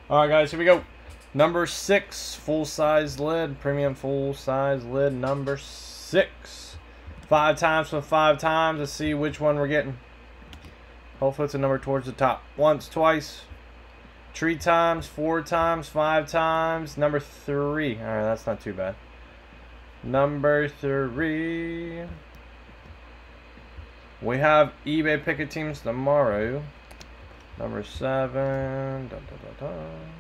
Alright guys, here we go. Number 6, full-size lid, premium full-size lid, number 6. 5 times from 5 times. Let's see which one we're getting. Hopefully it's a number towards the top. Once, twice, 3 times, 4 times, 5 times. Number 3. Alright, that's not too bad. Number 3. We have eBay picket teams tomorrow. Number 7. Dun, dun, dun, dun.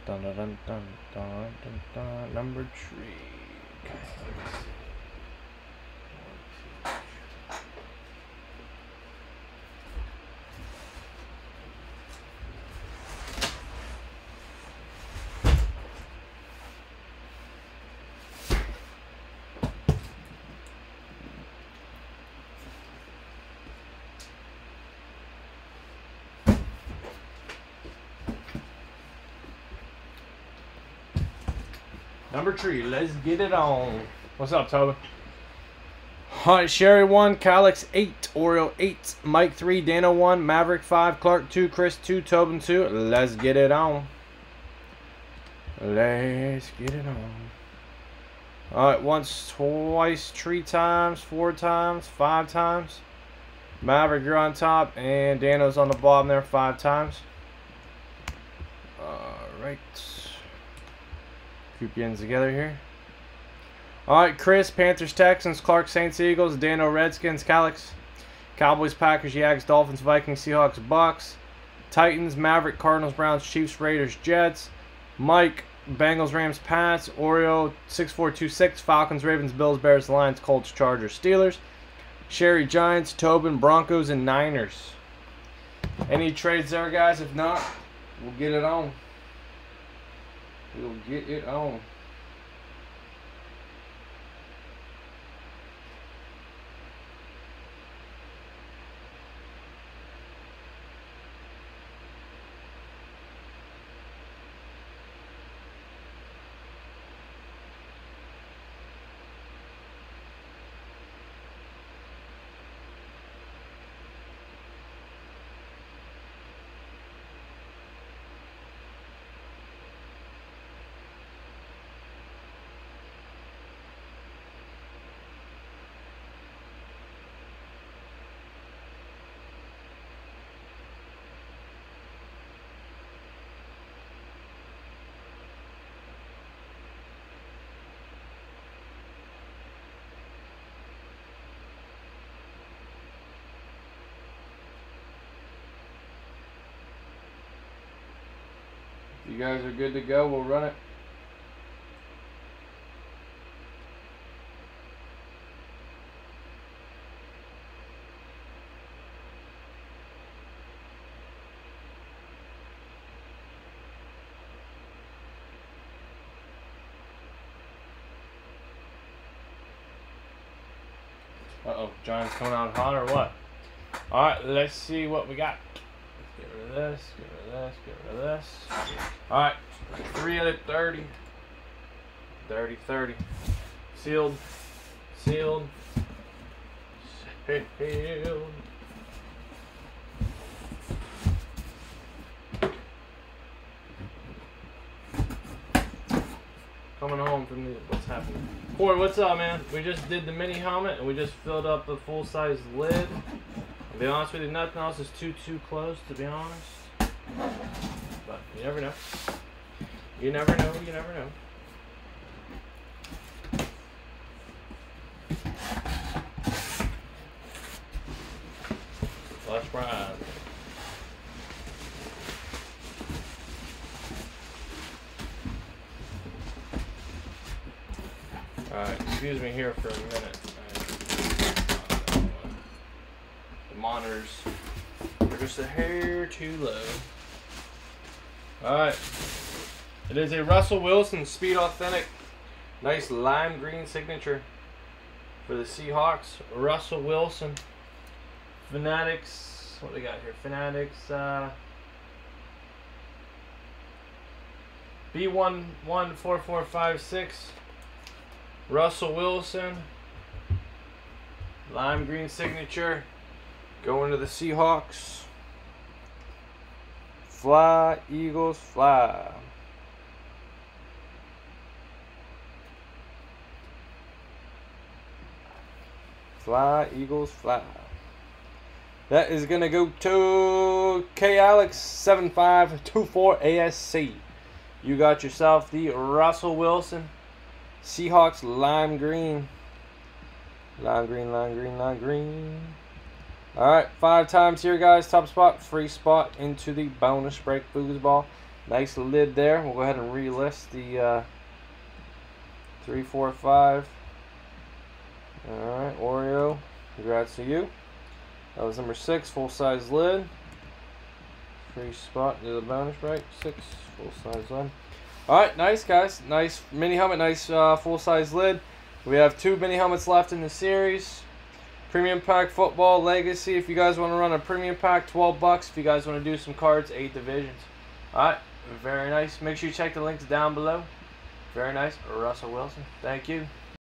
Dun, dun, dun, dun, dun, dun, dun. Number 3. Okay, let me see. Number 3, let's get it on. What's up, Toby? Alright, Sherry 1, Calix 8, Oreo 8, Mike 3, Dana 1, Maverick 5, Clark 2, Chris 2, Tobin 2. Let's get it on. Let's get it on. Alright, once, twice, 3 times, 4 times, 5 times. Maverick, you're on top, and Dano's on the bottom there 5 times. Alright. Group you in together here. Alright, Chris, Panthers, Texans, Clark, Saints, Eagles, Dano, Redskins, Calix, Cowboys, Packers, Yags, Dolphins, Vikings, Seahawks, Bucks, Titans, Maverick, Cardinals, Browns, Chiefs, Raiders, Jets, Mike, Bengals, Rams, Pats, Oreo, 6426, Falcons, Ravens, Bills, Bears, Lions, Colts, Chargers, Steelers, Sherry, Giants, Tobin, Broncos, and Niners. Any trades there, guys? If not, we'll get it on. We'll get it on. If you guys are good to go, we'll run it. Uh-oh, Giants coming out hot or what? Alright, let's see what we got. Get rid of this, get rid of this, get rid of this. Alright, 3 out of 30. 30, 30. Sealed. Sealed. Sealed. Coming home from the, what's happening? Corey, what's up, man? We just did the mini helmet and we just filled up the full-size lid. To be honest with you, nothing else is too close, to be honest. But you never know. You never know, you never know. Let's ride. Alright, excuse me here for a minute. The monitors are just a hair too low. Alright. It is a Russell Wilson Speed Authentic. Nice lime green signature for the Seahawks. Russell Wilson. Fanatics. What do we got here? Fanatics. B114456. Russell Wilson. Lime green signature. Going to the Seahawks. Fly, Eagles, fly. Fly, Eagles, fly. That is going to go to KAlex7524ASC. You got yourself the Russell Wilson Seahawks lime green. Lime green, lime green, lime green. Alright, 5 times here, guys. Top spot, free spot into the bonus break foosball. Nice lid there. We'll go ahead and relist the 3, 4, 5. Alright, Oreo. Congrats to you. That was number 6, full-size lid. Free spot into the bonus break. 6, full-size lid. Alright, nice, guys. Nice mini helmet, nice full-size lid. We have 2 mini helmets left in the series. Premium pack football legacy. If you guys want to run a premium pack, 12 bucks. If you guys want to do some cards, 8 divisions. Alright, very nice. Make sure you check the links down below. Very nice. Russell Wilson. Thank you.